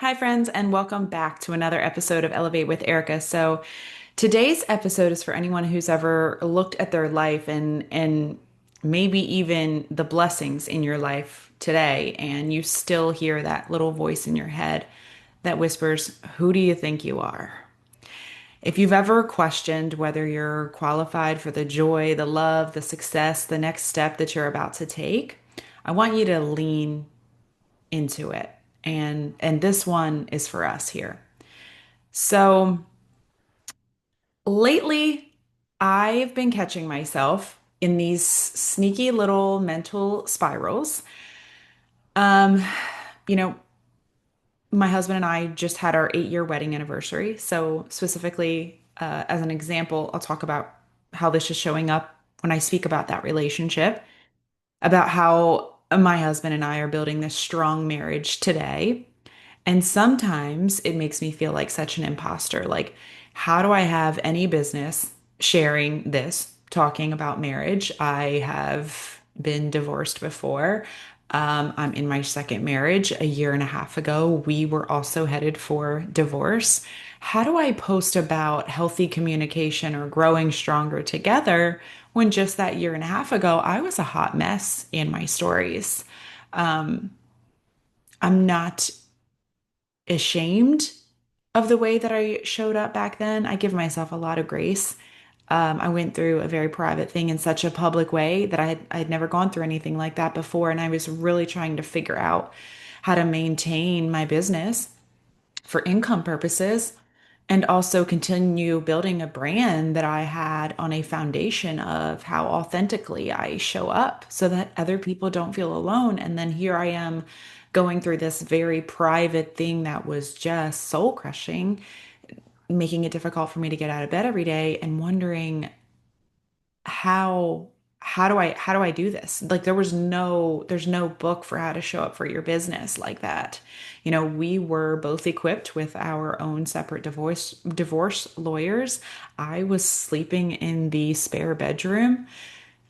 Hi, friends, and welcome back to another episode of Elevate with Erica. So, today's episode is for anyone who's ever looked at their life and maybe even the blessings in your life today, and you still hear that little voice in your head that whispers, "Who do you think you are?" If you've ever questioned whether you're qualified for the joy, the love, the success, the next step that you're about to take, I want you to lean into it. And this one is for us here. So lately, I've been catching myself in these sneaky little mental spirals. Um, you know, my husband and I just had our 8-year wedding anniversary. So, specifically, as an example, I'll talk about how this is showing up when I speak about that relationship, about how my husband and I are building this strong marriage today. And sometimes it makes me feel like such an imposter. Like, how do I have any business sharing this, talking about marriage? I have been divorced before. I'm in my second marriage. A year and a half ago, we were also headed for divorce. How do I post about healthy communication or growing stronger together when just that year and a half ago, I was a hot mess in my stories? Um, I'm not ashamed of the way that I showed up back then. I give myself a lot of grace. I went through a very private thing in such a public way that I'd never gone through anything like that before, and I was really trying to figure out how to maintain my business for income purposes and also continue building a brand that I had on a foundation of how authentically I show up so that other people don't feel alone. And then here I am going through this very private thing that was just soul crushing, making it difficult for me to get out of bed every day and wondering how how do I do this? Like there's no book for how to show up for your business like that. We were both equipped with our own separate divorce lawyers. I was sleeping in the spare bedroom.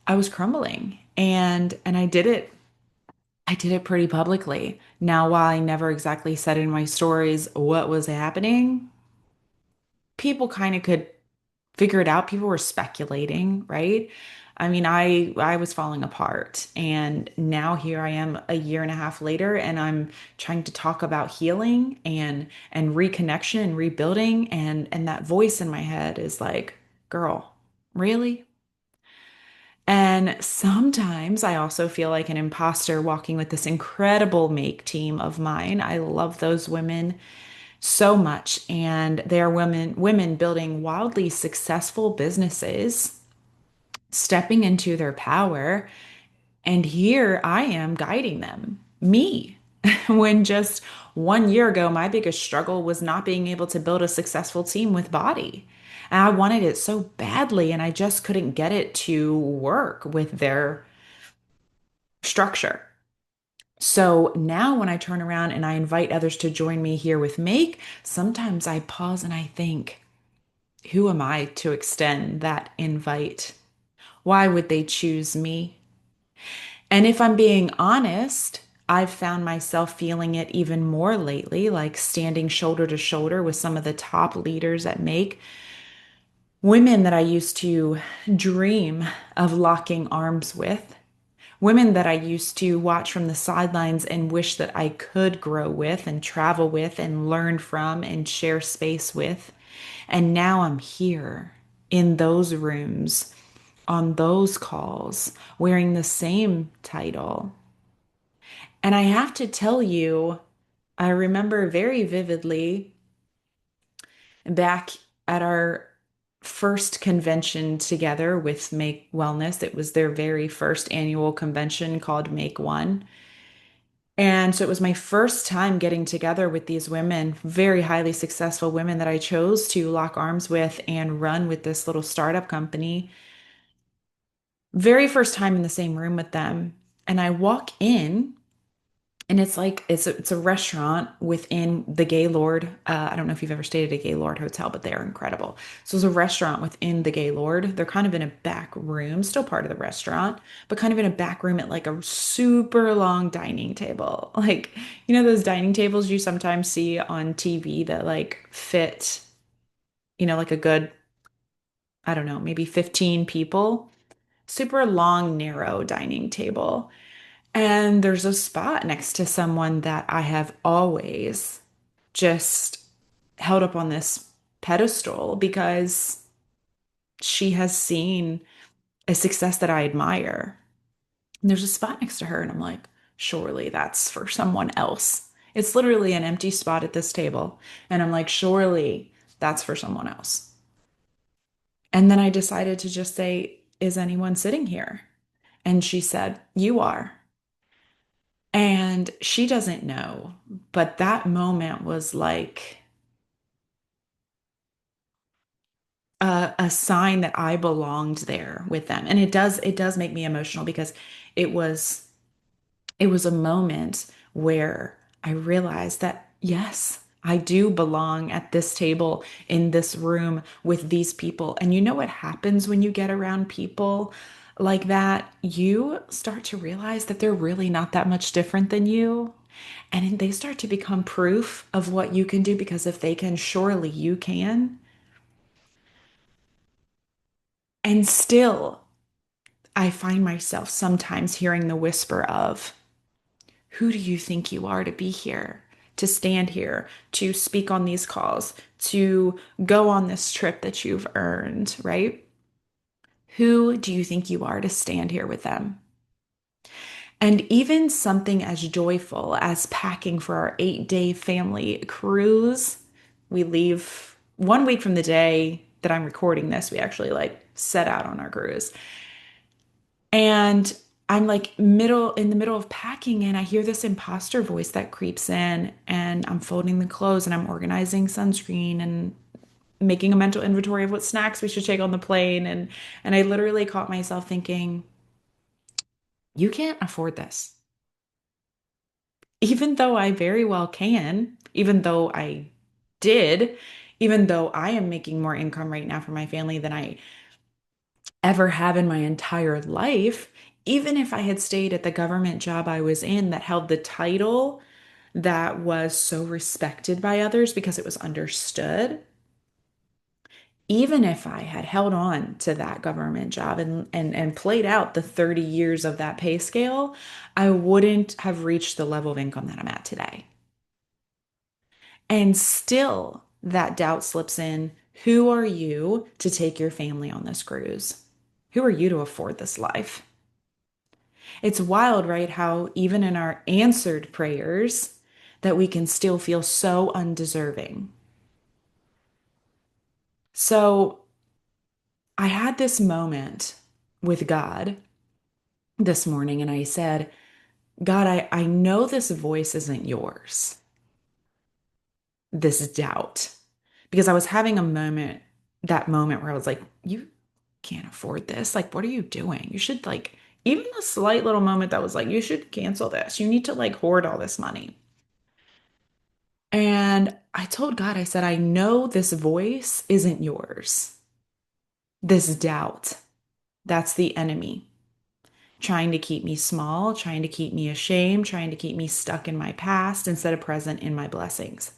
I was crumbling and I did it pretty publicly. Now, while I never exactly said in my stories what was happening, people kind of could figure it out. People were speculating, right? I mean, I was falling apart, and now here I am a year and a half later, and I'm trying to talk about healing and reconnection and rebuilding, and that voice in my head is like, "Girl, really?" And sometimes I also feel like an imposter walking with this incredible make team of mine. I love those women so much, and they are women building wildly successful businesses, stepping into their power, and here I am guiding them, me. When just 1 year ago my biggest struggle was not being able to build a successful team with body, and I wanted it so badly and I just couldn't get it to work with their structure. So now when I turn around and I invite others to join me here with Make, sometimes I pause and I think, who am I to extend that invite? Why would they choose me? And if I'm being honest, I've found myself feeling it even more lately, like standing shoulder to shoulder with some of the top leaders at Make, women that I used to dream of locking arms with, women that I used to watch from the sidelines and wish that I could grow with and travel with and learn from and share space with. And now I'm here in those rooms, on those calls, wearing the same title. And I have to tell you, I remember very vividly back at our first convention together with Make Wellness. It was their very first annual convention called Make One. And so it was my first time getting together with these women, very highly successful women that I chose to lock arms with and run with this little startup company. Very first time in the same room with them. And I walk in And it's like it's a restaurant within the Gaylord. I don't know if you've ever stayed at a Gaylord hotel, but they are incredible. So it's a restaurant within the Gaylord. They're kind of in a back room, still part of the restaurant, but kind of in a back room at like a super long dining table. Like, you know, those dining tables you sometimes see on TV that like fit, like a good, I don't know, maybe 15 people. Super long, narrow dining table. And there's a spot next to someone that I have always just held up on this pedestal because she has seen a success that I admire. And there's a spot next to her, and I'm like, surely that's for someone else. It's literally an empty spot at this table. And I'm like, surely that's for someone else. And then I decided to just say, is anyone sitting here? And she said, you are. And she doesn't know, but that moment was like a sign that I belonged there with them. And it does make me emotional because it was it was a moment where I realized that yes, I do belong at this table in this room with these people. And you know what happens when you get around people like that? You start to realize that they're really not that much different than you. And they start to become proof of what you can do because if they can, surely you can. And still, I find myself sometimes hearing the whisper of, who do you think you are to be here, to stand here, to speak on these calls, to go on this trip that you've earned, right? Who do you think you are to stand here with them? And even something as joyful as packing for our 8-day family cruise, we leave 1 week from the day that I'm recording this. We actually like set out on our cruise. And I'm like in the middle of packing and I hear this imposter voice that creeps in and I'm folding the clothes and I'm organizing sunscreen and making a mental inventory of what snacks we should take on the plane and I literally caught myself thinking, you can't afford this. Even though I very well can, even though I did, even though I am making more income right now for my family than I ever have in my entire life, even if I had stayed at the government job I was in that held the title that was so respected by others because it was understood, even if I had held on to that government job and played out the 30 years of that pay scale, I wouldn't have reached the level of income that I'm at today. And still, that doubt slips in. Who are you to take your family on this cruise? Who are you to afford this life? It's wild, right? How even in our answered prayers, that we can still feel so undeserving. So I had this moment with God this morning, and I said, God, I know this voice isn't yours, this doubt, because I was having a moment, that moment where I was like, you can't afford this. Like, what are you doing? You should like, even a slight little moment that was like, you should cancel this. You need to like hoard all this money. And I told God, I said, I know this voice isn't yours. This doubt, that's the enemy trying to keep me small, trying to keep me ashamed, trying to keep me stuck in my past instead of present in my blessings.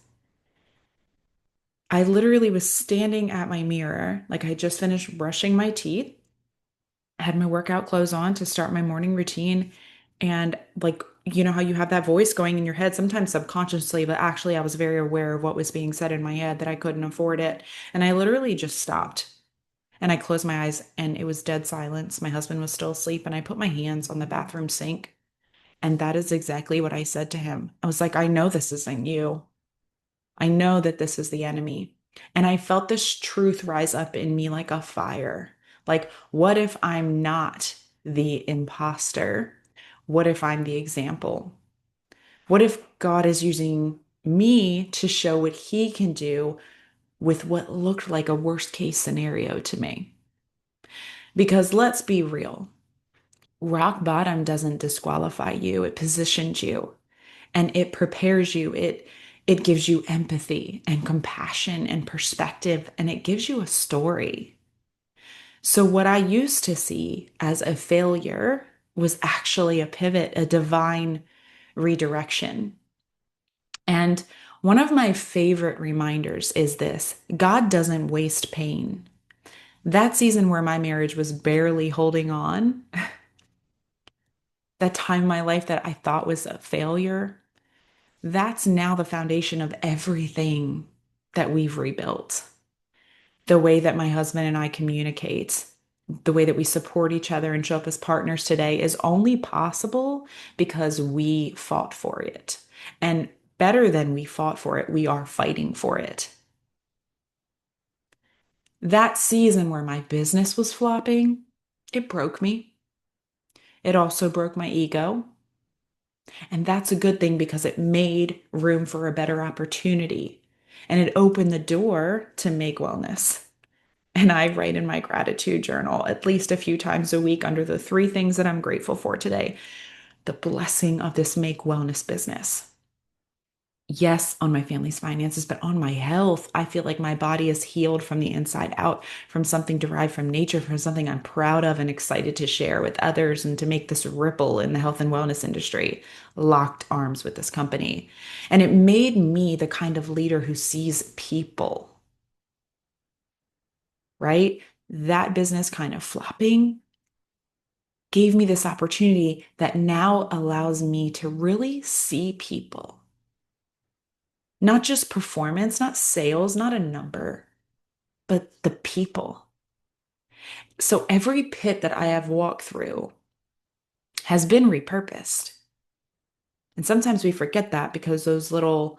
I literally was standing at my mirror, like I just finished brushing my teeth. I had my workout clothes on to start my morning routine. And like, you know how you have that voice going in your head, sometimes subconsciously, but actually I was very aware of what was being said in my head that I couldn't afford it. And I literally just stopped and I closed my eyes and it was dead silence. My husband was still asleep and I put my hands on the bathroom sink. And that is exactly what I said to him. I was like, I know this isn't you. I know that this is the enemy. And I felt this truth rise up in me like a fire. Like, what if I'm not the imposter? What if I'm the example? What if God is using me to show what he can do with what looked like a worst case scenario to me? Because let's be real, rock bottom doesn't disqualify you, it positions you. and it prepares you. It gives you empathy and compassion and perspective, and it gives you a story. So what I used to see as a failure was actually a pivot, a divine redirection. And one of my favorite reminders is this: God doesn't waste pain. That season where my marriage was barely holding on, that time in my life that I thought was a failure, that's now the foundation of everything that we've rebuilt. The way that my husband and I communicate, the way that we support each other and show up as partners today is only possible because we fought for it. And better than we fought for it, we are fighting for it. That season where my business was flopping, it broke me. It also broke my ego. And that's a good thing because it made room for a better opportunity. And it opened the door to make wellness. And I write in my gratitude journal at least a few times a week under the three things that I'm grateful for today. The blessing of this make wellness business. Yes, on my family's finances, but on my health. I feel like my body is healed from the inside out, from something derived from nature, from something I'm proud of and excited to share with others and to make this ripple in the health and wellness industry. Locked arms with this company. And it made me the kind of leader who sees people, right? That business kind of flopping gave me this opportunity that now allows me to really see people. Not just performance, not sales, not a number, but the people. So every pit that I have walked through has been repurposed. And sometimes we forget that because those little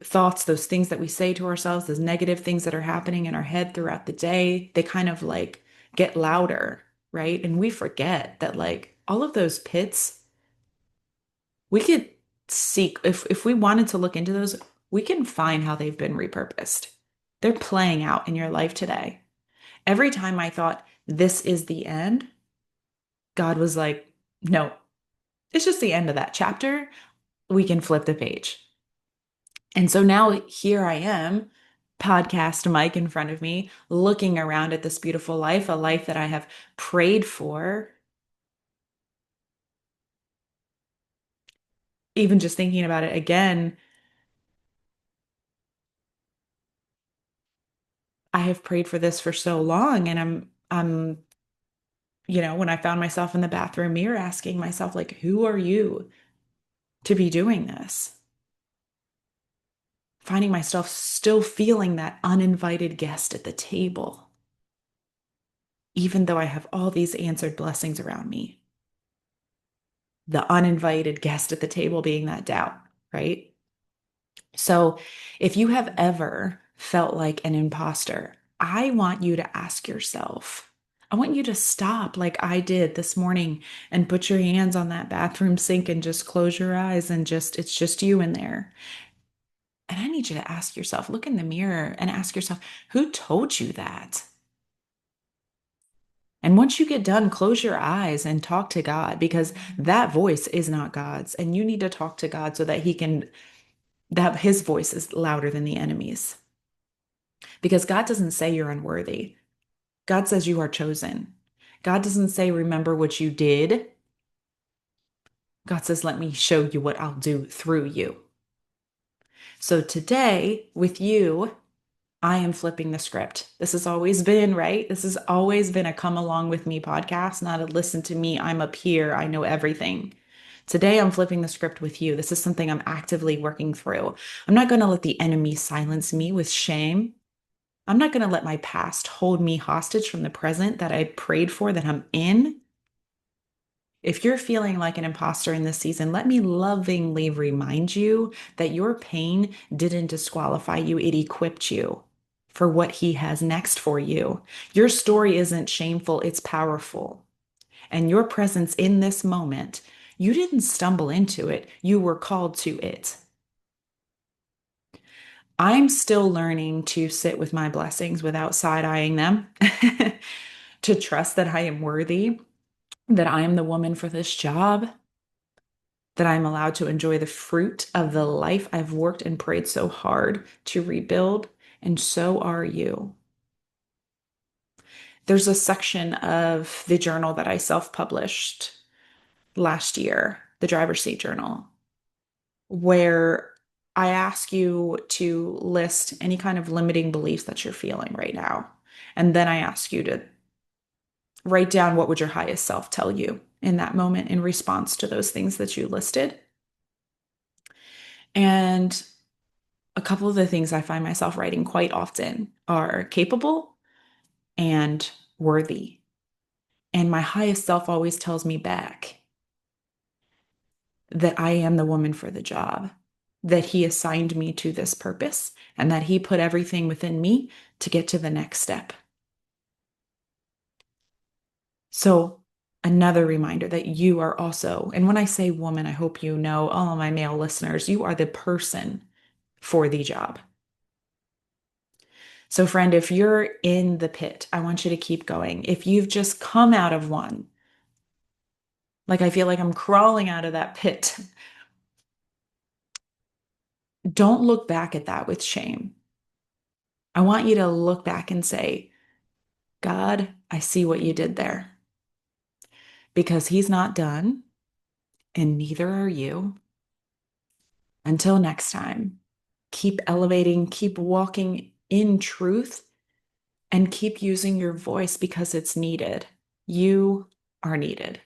thoughts, those things that we say to ourselves, those negative things that are happening in our head throughout the day, they kind of like get louder, right? And we forget that like all of those pits, we could seek, if we wanted to look into those, we can find how they've been repurposed. They're playing out in your life today. Every time I thought this is the end, God was like, no, it's just the end of that chapter. We can flip the page. And so now here I am, podcast mic in front of me, looking around at this beautiful life, a life that I have prayed for. Even just thinking about it again, I have prayed for this for so long, and when I found myself in the bathroom mirror asking myself, like, who are you to be doing this? Finding myself still feeling that uninvited guest at the table, even though I have all these answered blessings around me. The uninvited guest at the table being that doubt, right? So if you have ever felt like an imposter, I want you to ask yourself, I want you to stop like I did this morning and put your hands on that bathroom sink and just close your eyes and it's just you in there. And I need you to ask yourself, look in the mirror and ask yourself, who told you that? And once you get done, close your eyes and talk to God because that voice is not God's. And you need to talk to God so that that his voice is louder than the enemy's. Because God doesn't say you're unworthy. God says you are chosen. God doesn't say, remember what you did. God says, let me show you what I'll do through you. So today, with you, I am flipping the script. This has always been, right? This has always been a come along with me podcast, not a listen to me. I'm up here. I know everything. Today, I'm flipping the script with you. This is something I'm actively working through. I'm not going to let the enemy silence me with shame. I'm not going to let my past hold me hostage from the present that I prayed for, that I'm in. If you're feeling like an imposter in this season, let me lovingly remind you that your pain didn't disqualify you, it equipped you for what he has next for you. Your story isn't shameful, it's powerful. And your presence in this moment, you didn't stumble into it, you were called to it. I'm still learning to sit with my blessings without side-eyeing them, to trust that I am worthy, that I am the woman for this job, that I'm allowed to enjoy the fruit of the life I've worked and prayed so hard to rebuild, and so are you. There's a section of the journal that I self-published last year, the driver's seat journal, where I ask you to list any kind of limiting beliefs that you're feeling right now. And then I ask you to write down what would your highest self tell you in that moment in response to those things that you listed. And a couple of the things I find myself writing quite often are capable and worthy. And my highest self always tells me back that I am the woman for the job, that he assigned me to this purpose, and that he put everything within me to get to the next step. So, another reminder that you are also, and when I say woman, I hope you know, all of my male listeners, you are the person for the job. So, friend, if you're in the pit, I want you to keep going. If you've just come out of one, like I feel like I'm crawling out of that pit, don't look back at that with shame. I want you to look back and say, God, I see what you did there. Because he's not done, and neither are you. Until next time, keep elevating, keep walking in truth, and keep using your voice because it's needed. You are needed.